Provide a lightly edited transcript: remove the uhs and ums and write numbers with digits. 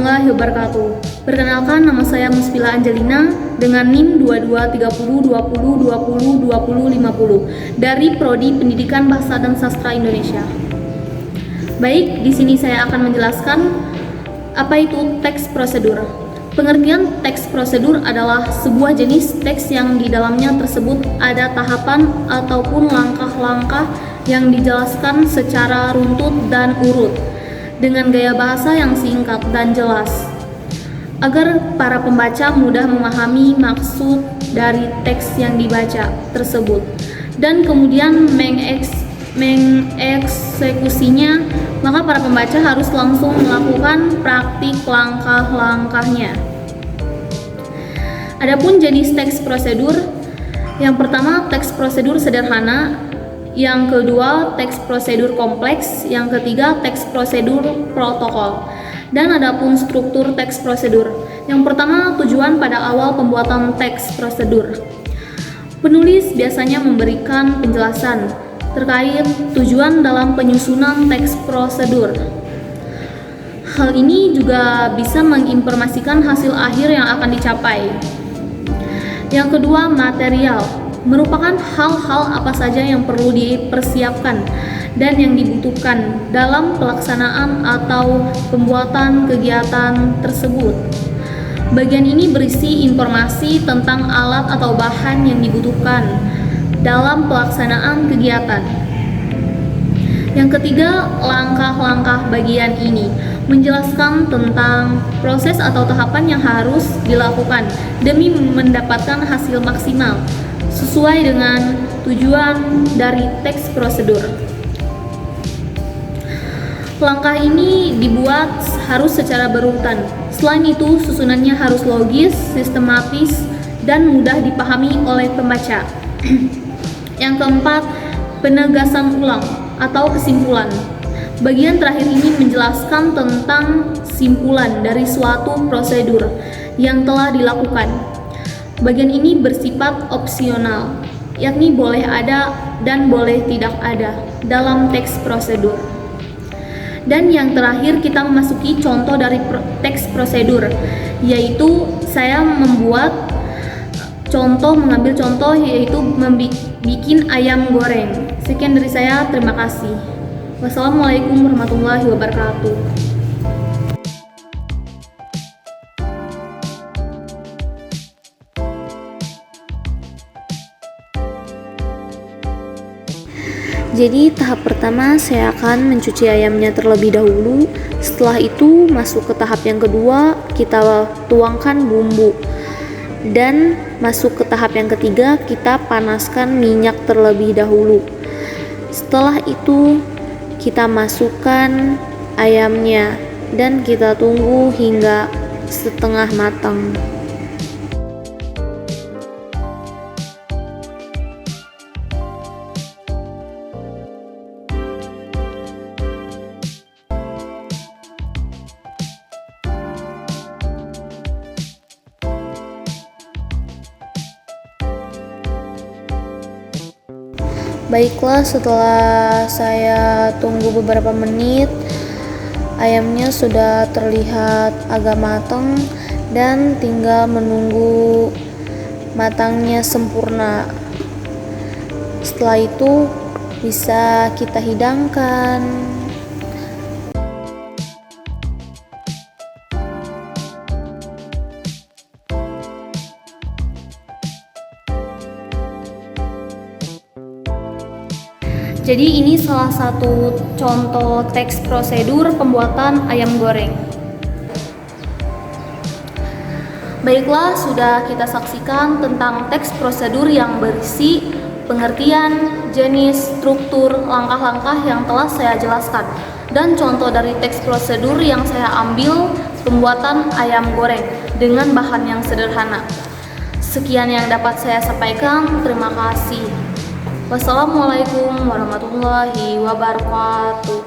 warahmatullahi wabarakatuh. Perkenalkan, nama saya Musfila Angelina dengan NIM 223020202050 dari Prodi Pendidikan Bahasa dan Sastra Indonesia. Baik, di sini saya akan menjelaskan apa itu teks prosedur. Pengertian teks prosedur adalah sebuah jenis teks yang di dalamnya tersebut ada tahapan ataupun langkah-langkah yang dijelaskan secara runtut dan urut dengan gaya bahasa yang singkat dan jelas agar para pembaca mudah memahami maksud dari teks yang dibaca tersebut dan kemudian mengeksekusinya, maka para pembaca harus langsung melakukan praktik langkah-langkahnya. Adapun jenis teks prosedur, yang pertama teks prosedur sederhana, yang kedua teks prosedur kompleks, yang ketiga teks prosedur protokol. Dan adapun struktur teks prosedur, yang pertama tujuan pada awal pembuatan teks prosedur. Penulis biasanya memberikan penjelasan terkait tujuan dalam penyusunan teks prosedur. Hal ini juga bisa menginformasikan hasil akhir yang akan dicapai. Yang kedua, material merupakan hal-hal apa saja yang perlu dipersiapkan dan yang dibutuhkan dalam pelaksanaan atau pembuatan kegiatan tersebut. Bagian ini berisi informasi tentang alat atau bahan yang dibutuhkan dalam pelaksanaan kegiatan. Yang ketiga, langkah-langkah bagian ini menjelaskan tentang proses atau tahapan yang harus dilakukan demi mendapatkan hasil maksimal sesuai dengan tujuan dari teks prosedur. Langkah ini dibuat harus secara berurutan. Selain itu, susunannya harus logis, sistematis, dan mudah dipahami oleh pembaca. Yang keempat, penegasan ulang atau kesimpulan. Bagian terakhir ini menjelaskan tentang simpulan dari suatu prosedur yang telah dilakukan. Bagian ini bersifat opsional, yakni boleh ada dan boleh tidak ada dalam teks prosedur. Dan yang terakhir kita memasuki contoh dari teks prosedur, yaitu saya mengambil contoh yaitu bikin ayam goreng. Sekian dari saya, terima kasih. Wassalamualaikum warahmatullahi wabarakatuh. Jadi tahap pertama saya akan mencuci ayamnya terlebih dahulu. Setelah itu masuk ke tahap yang kedua, kita tuangkan bumbu. Dan masuk ke tahap yang ketiga, kita panaskan minyak terlebih dahulu. Setelah itu kita masukkan ayamnya dan kita tunggu hingga setengah matang. Baiklah, setelah saya tunggu beberapa menit, ayamnya sudah terlihat agak matang dan tinggal menunggu matangnya sempurna. Setelah itu bisa kita hidangkan. Jadi ini salah satu contoh teks prosedur pembuatan ayam goreng. Baiklah, sudah kita saksikan tentang teks prosedur yang berisi pengertian, jenis, struktur, langkah-langkah yang telah saya jelaskan. Dan contoh dari teks prosedur yang saya ambil pembuatan ayam goreng dengan bahan yang sederhana. Sekian yang dapat saya sampaikan, terima kasih. Wassalamualaikum warahmatullahi wabarakatuh.